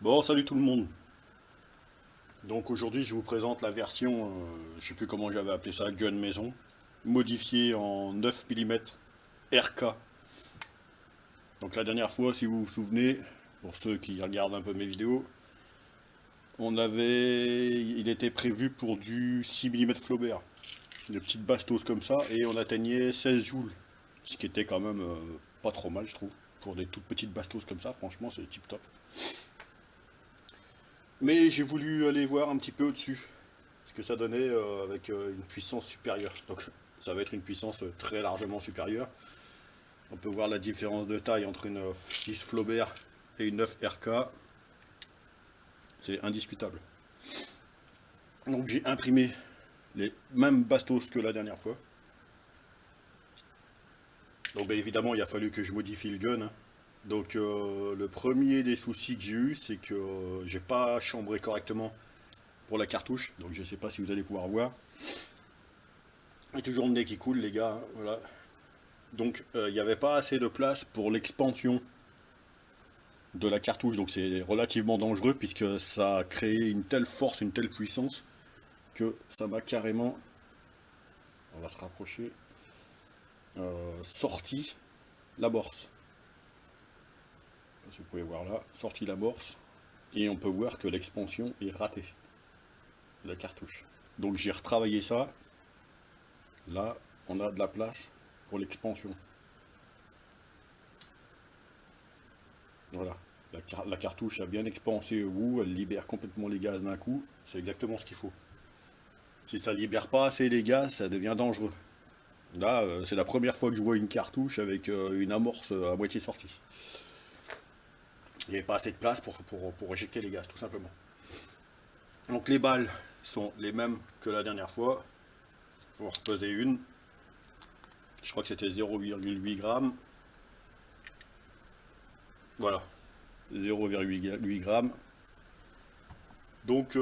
Bon, salut tout le monde. Donc aujourd'hui, je vous présente la version, je sais plus comment j'avais appelé ça, gun maison, modifiée en 9 mm RK. Donc la dernière fois, si vous vous souvenez, pour ceux qui regardent un peu mes vidéos, il était prévu pour du 6 mm Flaubert, de petites bastos comme ça, et on atteignait 16 joules, ce qui était quand même pas trop mal, je trouve, pour des toutes petites bastos comme ça. Franchement, c'est tip top. Mais j'ai voulu aller voir un petit peu au-dessus, ce que ça donnait avec une puissance supérieure. Donc ça va être une puissance très largement supérieure. On peut voir la différence de taille entre une 6 Flaubert et une 9 RK. C'est indiscutable. Donc j'ai imprimé les mêmes bastos que la dernière fois. Donc bien évidemment il a fallu que je modifie le gun, hein. Donc le premier des soucis que j'ai eu, c'est que j'ai pas chambré correctement pour la cartouche. Donc je sais pas si vous allez pouvoir voir. Il y a toujours le nez qui coule les gars, hein, voilà. Donc il n'y avait pas assez de place pour l'expansion de la cartouche, donc c'est relativement dangereux puisque ça a créé une telle force, une telle puissance que ça m'a carrément, on va se rapprocher, sorti l'amorce. Si vous pouvez voir là, sorti l'amorce, et on peut voir que l'expansion est ratée de la cartouche. Donc j'ai retravaillé ça, là on a de la place pour l'expansion. Voilà, la cartouche a bien expansé au bout, elle libère complètement les gaz d'un coup, c'est exactement ce qu'il faut. Si ça libère pas assez les gaz, ça devient dangereux. Là, c'est la première fois que je vois une cartouche avec une amorce à moitié sortie. Il n'y avait pas assez de place pour éjecter les gaz, tout simplement. Donc les balles sont les mêmes que la dernière fois. Je vais en repeser une. Je crois que c'était 0,8 grammes. Voilà, 0,8 grammes. Donc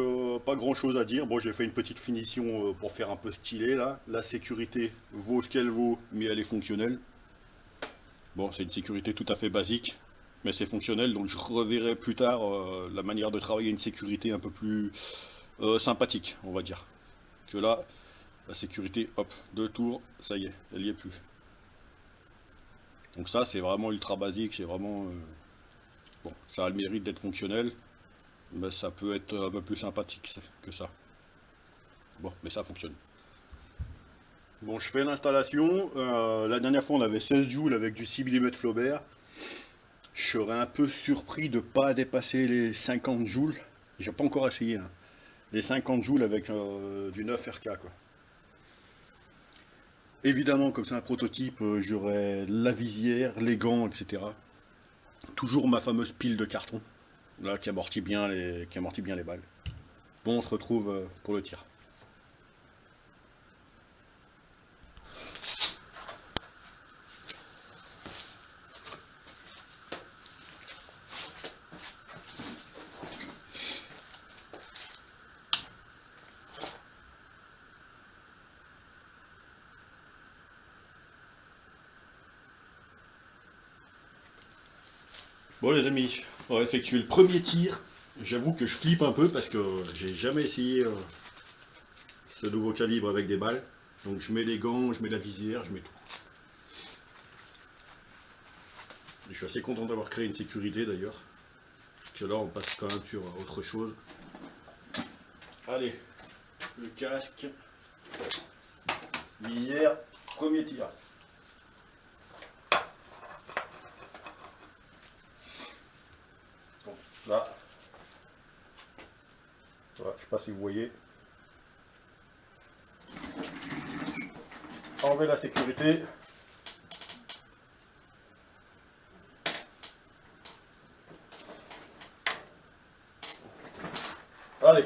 pas grand chose à dire. Bon, j'ai fait une petite finition pour faire un peu stylé là. La sécurité vaut ce qu'elle vaut, mais elle est fonctionnelle. Bon, c'est une sécurité tout à fait basique, mais c'est fonctionnel. Donc je reverrai plus tard la manière de travailler une sécurité un peu plus sympathique, on va dire. Que là, la sécurité, hop, 2 tours, ça y est, elle y est plus. Donc ça, c'est vraiment ultra basique, c'est vraiment... bon, ça a le mérite d'être fonctionnel, mais ça peut être un peu plus sympathique que ça. Bon, mais ça fonctionne. Bon, je fais l'installation. La dernière fois, on avait 16 joules avec du 6 mm Flaubert. Je serais un peu surpris de ne pas dépasser les 50 joules. J'ai pas encore essayé, hein. Les 50 joules avec du 9 RK, quoi. Évidemment, comme c'est un prototype, j'aurai la visière, les gants, etc. Toujours ma fameuse pile de carton, là, qui amortit bien les balles. Bon, on se retrouve pour le tir. Bon les amis, on va effectuer le premier tir. J'avoue que je flippe un peu parce que j'ai jamais essayé ce nouveau calibre avec des balles. Donc je mets les gants, je mets la visière, je mets tout. Et je suis assez content d'avoir créé une sécurité d'ailleurs. Parce que là on passe quand même sur autre chose. Allez, le casque, visière, premier tir. Bon, là, voilà, je sais pas si vous voyez. Enlever la sécurité. Allez.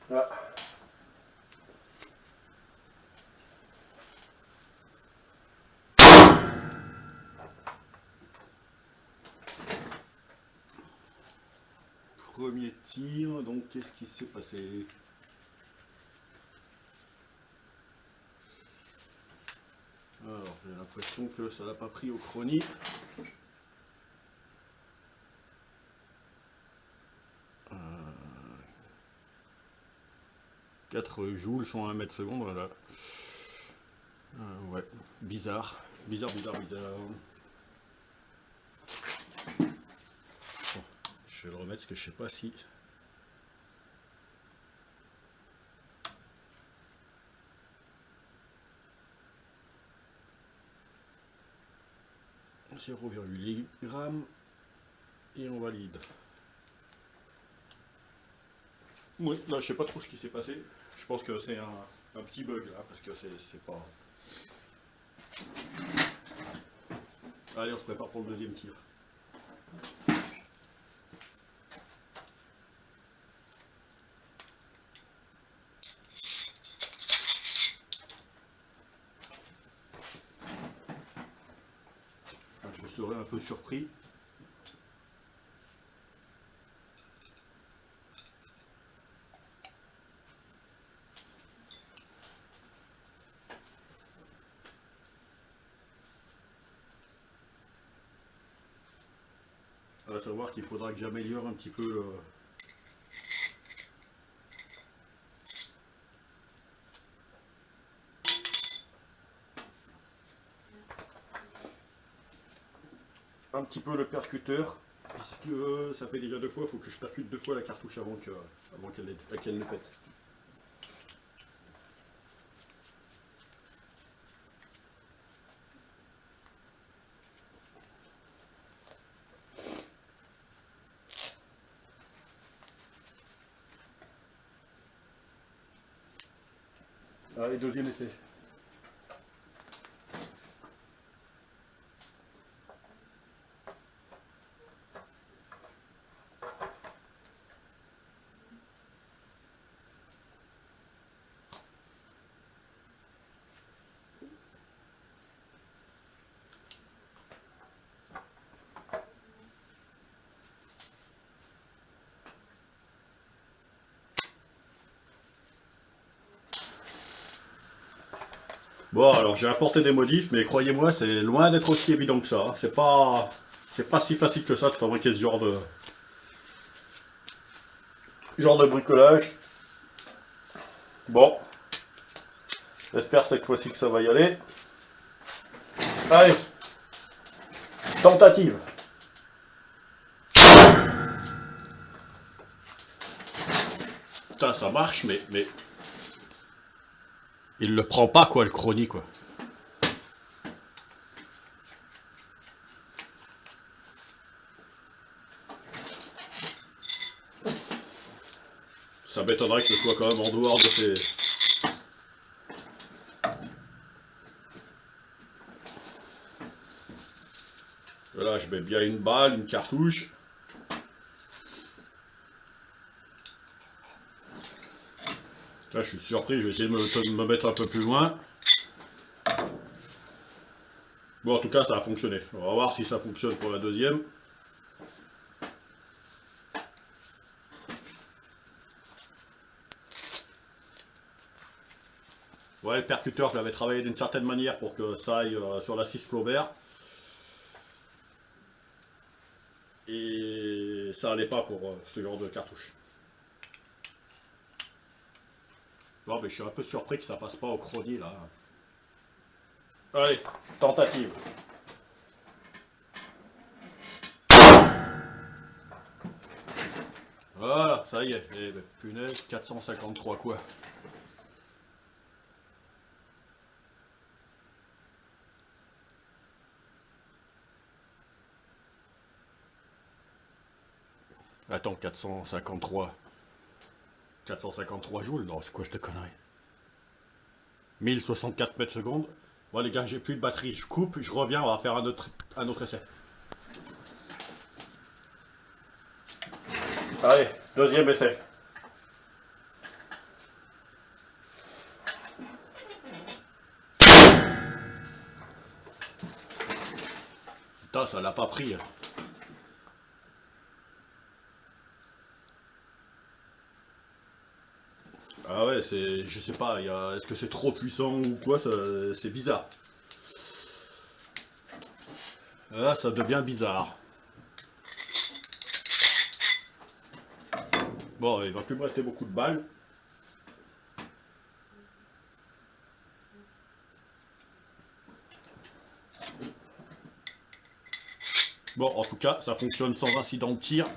Là. Premier tir, donc qu'est-ce qui s'est passé? Alors, j'ai l'impression que ça n'a pas pris au chronie. 4 joules sont à 1 mètre seconde, voilà. Ouais, bizarre. Bizarre. Bon, je vais le remettre parce que je sais pas si... « 0,8 g et on valide. » Oui, là je sais pas trop ce qui s'est passé. Je pense que c'est un petit bug là, parce que c'est pas... Allez, on se prépare pour le deuxième tir. Je serais un peu surpris. À savoir qu'il faudra que j'améliore un petit peu le... un petit peu le percuteur, puisque ça fait déjà 2 fois, il faut que je percute 2 fois la cartouche avant qu'elle ne pète. Allez, deuxième essai. Bon, alors j'ai apporté des modifs, mais croyez-moi, c'est loin d'être aussi évident que ça. C'est pas si facile que ça de fabriquer ce genre de bricolage. Bon, j'espère cette fois-ci que ça va y aller. Allez, tentative. Putain, ça marche, mais... il le prend pas, quoi, le chronie, quoi. Ça m'étonnerait que ce soit quand même en dehors de ces... Voilà, je mets bien une balle, une cartouche. Là, je suis surpris, je vais essayer de me mettre un peu plus loin. Bon, en tout cas, ça a fonctionné. On va voir si ça fonctionne pour la deuxième. Ouais, le percuteur, je l'avais travaillé d'une certaine manière pour que ça aille sur la 6 Flaubert. Et ça allait pas pour ce genre de cartouche. Bon, mais je suis un peu surpris que ça passe pas au chronie, là. Allez, tentative. Voilà, ça y est. Eh ben, punaise, 453 quoi. Attends, 453. 453 joules? Non, c'est quoi cette connerie? 1064 mètres secondes. Bon les gars, j'ai plus de batterie. Je coupe, je reviens, on va faire un autre essai. Allez, deuxième essai. Putain, ça l'a pas pris. Ah ouais, je sais pas, est-ce que c'est trop puissant ou quoi, c'est bizarre. Là, ça devient bizarre. Bon, il va plus me rester beaucoup de balles. Bon, en tout cas, ça fonctionne sans incident de tir.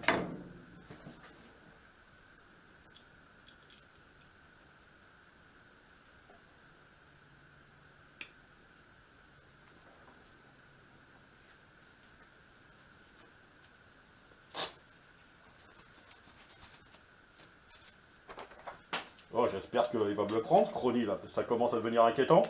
Oh, j'espère qu'il va me le prendre, ce Crony, là. Ça commence à devenir inquiétant.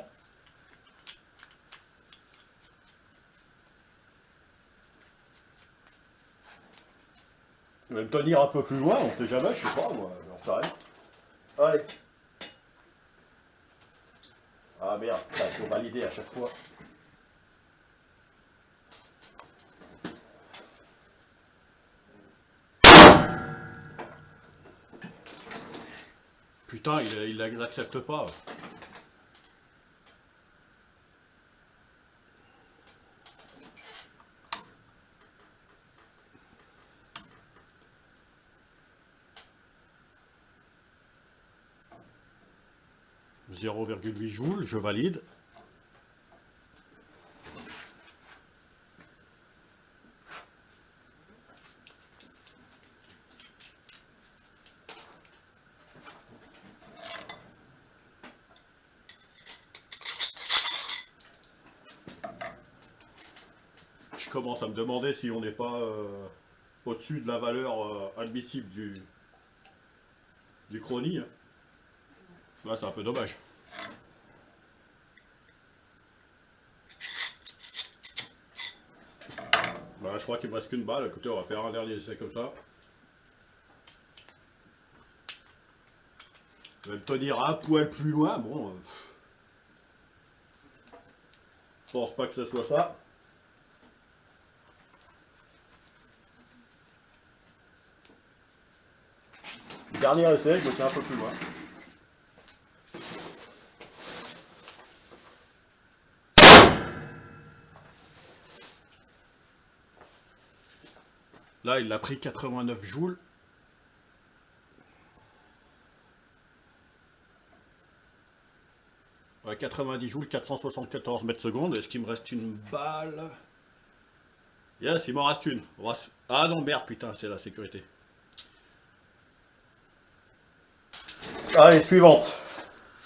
Il va me tenir un peu plus loin, on sait jamais, je sais pas, moi, j'en sais rien. Allez. Ah merde, il faut valider à chaque fois. Putain, il l'accepte pas. « 0,8 joules, je valide. » Je commence à me demander si on n'est pas au-dessus de la valeur admissible du Crony. Hein. Là, c'est un peu dommage. Bah, je crois qu'il me reste qu'une balle. Écoutez, on va faire un dernier essai comme ça. Je vais me tenir un poil plus loin. Bon, je pense pas que ce soit ça. Dernier essai, je me tiens un peu plus loin. Là, il a pris 89 joules. Ouais, 90 joules, 474 mètres secondes. Est-ce qu'il me reste une balle? Yes, il m'en reste une. Ah non, merde, putain, c'est la sécurité. Allez, suivante.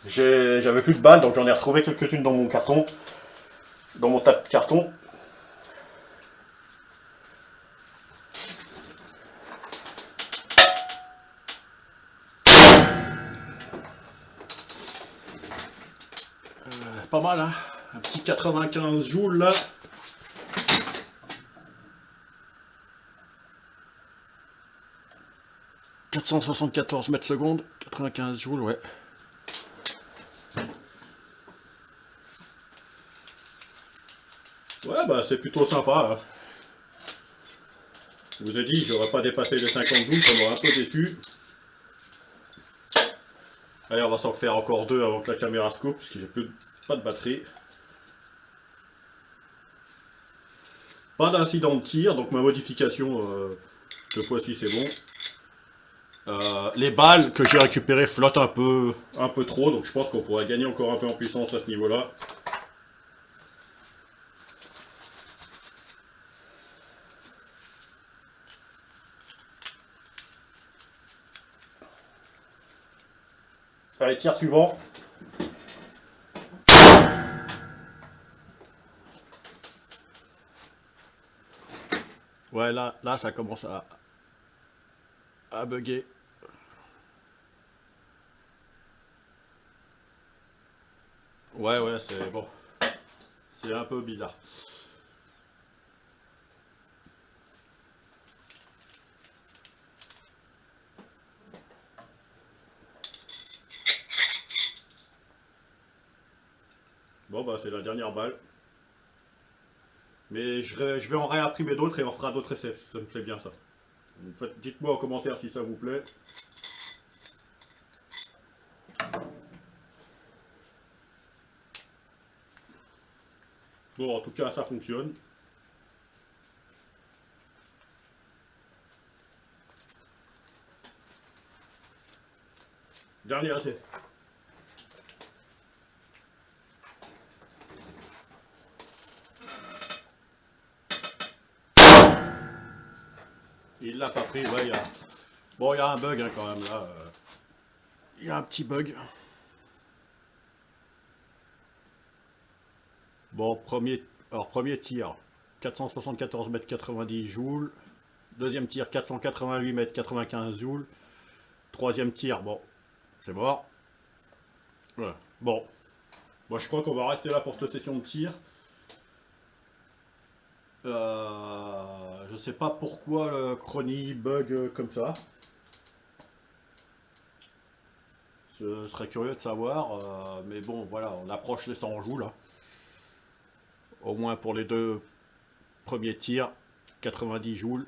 J'avais plus de balles, donc j'en ai retrouvé quelques-unes dans mon carton. Dans mon tas de carton. Pas mal, hein. Un petit 95 joules, là. « 474 mètres secondes, 95 joules, ouais. Ouais, bah c'est plutôt sympa. Hein. Je vous ai dit, j'aurais pas dépassé les 50 joules, ça m'aurait un peu déçu. Allez, on va s'en faire encore deux avant que la caméra se coupe, parce que j'ai pas de batterie. Pas d'incident de tir, donc ma modification, cette fois-ci c'est bon. Les balles que j'ai récupérées flottent un peu trop, donc je pense qu'on pourrait gagner encore un peu en puissance à ce niveau-là. Allez, tir suivant. Ouais, là ça commence à bugger. Ouais, c'est bon. C'est un peu bizarre. Bon, bah, c'est la dernière balle. Mais je vais en réimprimer d'autres et on fera d'autres essais. Ça me plaît bien, ça. Dites-moi en commentaire si ça vous plaît. Bon, en tout cas, ça fonctionne. Dernier essai. Il l'a pas pris, ouais, il y a... Bon, il y a un bug hein, quand même là. Il y a un petit bug. Bon, premier tir, 474 mètres 90 joules. Deuxième tir, 488 mètres 95 joules. Troisième tir, bon, c'est mort. Ouais. Bon, moi je crois qu'on va rester là pour cette session de tir. Je sais pas pourquoi le chronie bug comme ça. Ce serait curieux de savoir, mais bon, voilà, on approche les 100 joules là. Au moins pour les deux premiers tirs, 90 joules.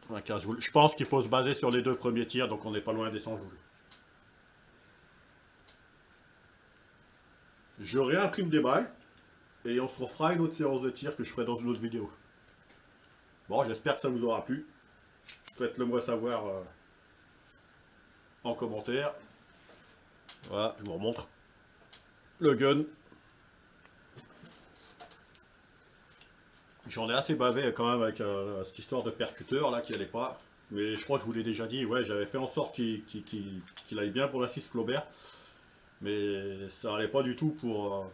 95 joules. Je pense qu'il faut se baser sur les deux premiers tirs, donc on n'est pas loin des 100 joules. Je réimprime des balles, et on se refera une autre séance de tir que je ferai dans une autre vidéo. Bon, j'espère que ça vous aura plu. Faites-le moi savoir en commentaire. Voilà, je vous remontre le gun. J'en ai assez bavé quand même avec cette histoire de percuteur là qui allait pas. Mais je crois que je vous l'ai déjà dit, ouais, j'avais fait en sorte qu'il aille bien pour la 6 Flaubert. Mais ça allait pas du tout pour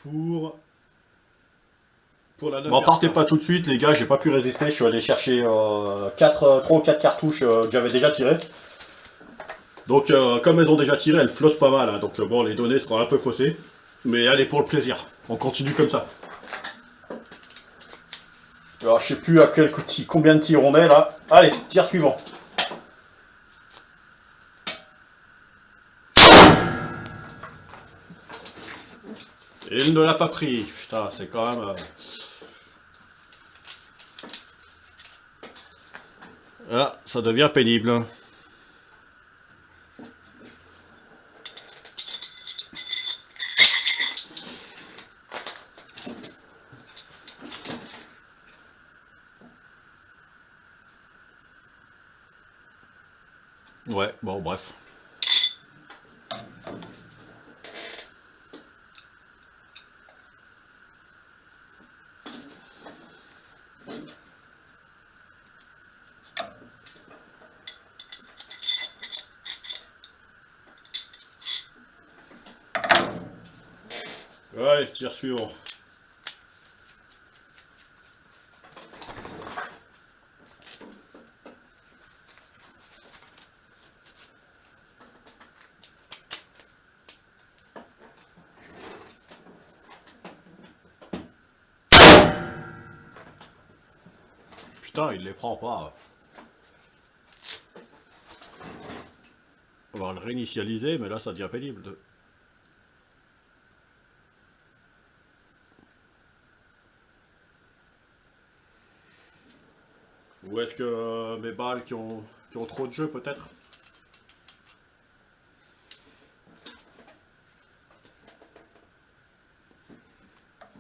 la 9. Bon, partez pas tout de suite les gars, j'ai pas pu résister, je suis allé chercher 3 ou 4 cartouches que j'avais déjà tirées. Donc comme elles ont déjà tiré, elles flottent pas mal, hein, donc bon les données seront un peu faussées. Mais allez pour le plaisir, on continue comme ça. Alors je sais plus à combien de tirs on est là. Allez, tir suivant. Et il ne l'a pas pris, putain c'est quand même... Là, ça devient pénible. Ouais, bon bref. Ouais, tir suivant. Putain, il les prend pas. On va le réinitialiser, mais là ça devient pénible. Ou est-ce que mes balles qui ont trop de jeu peut-être?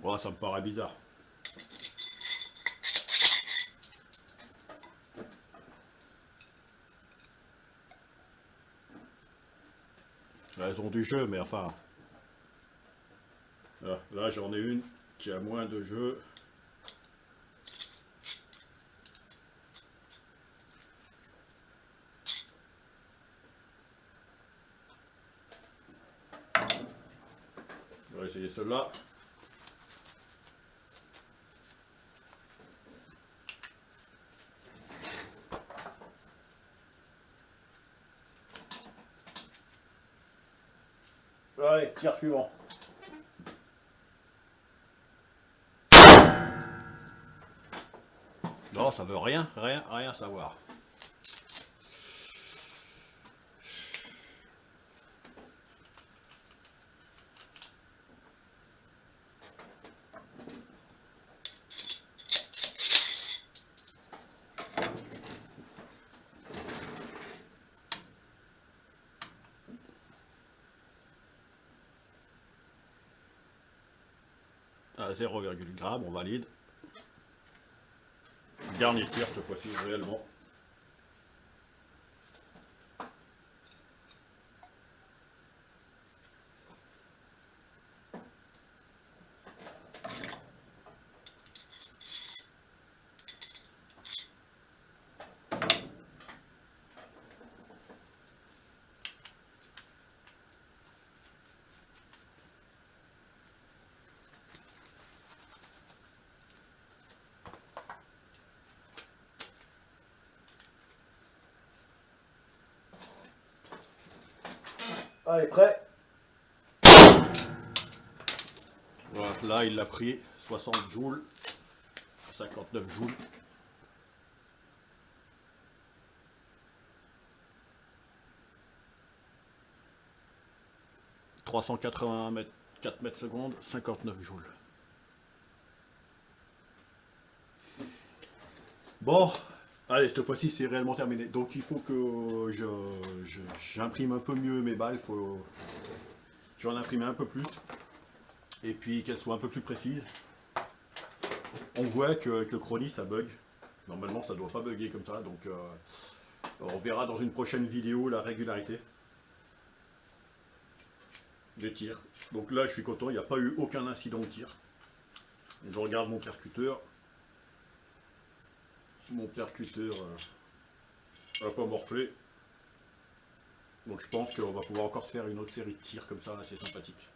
Ouais, ça me paraît bizarre. Elles ont du jeu, mais enfin... Là j'en ai une qui a moins de jeu. On va essayer celle-là. Allez, tir suivant. Non, ça veut rien savoir. À 0,1 g, on valide. Dernier tir cette fois-ci, réellement. Allez, prêt? Voilà, là il l'a pris, 60 joules, 59 joules. « 381 mètres, 4 mètres secondes, 59 joules. » Bon, allez, cette fois-ci c'est réellement terminé. Donc il faut que j'imprime un peu mieux mes balles, j'en imprime un peu plus. Et puis qu'elles soient un peu plus précises. On voit qu'avec le Chrony ça bug. Normalement ça doit pas bugger comme ça, donc on verra dans une prochaine vidéo la régularité des tirs. Donc là je suis content, il n'y a pas eu aucun incident de tir. Je regarde mon percuteur. Mon percuteur n'a pas morflé. Donc je pense qu'on va pouvoir encore se faire une autre série de tirs comme ça assez sympathique.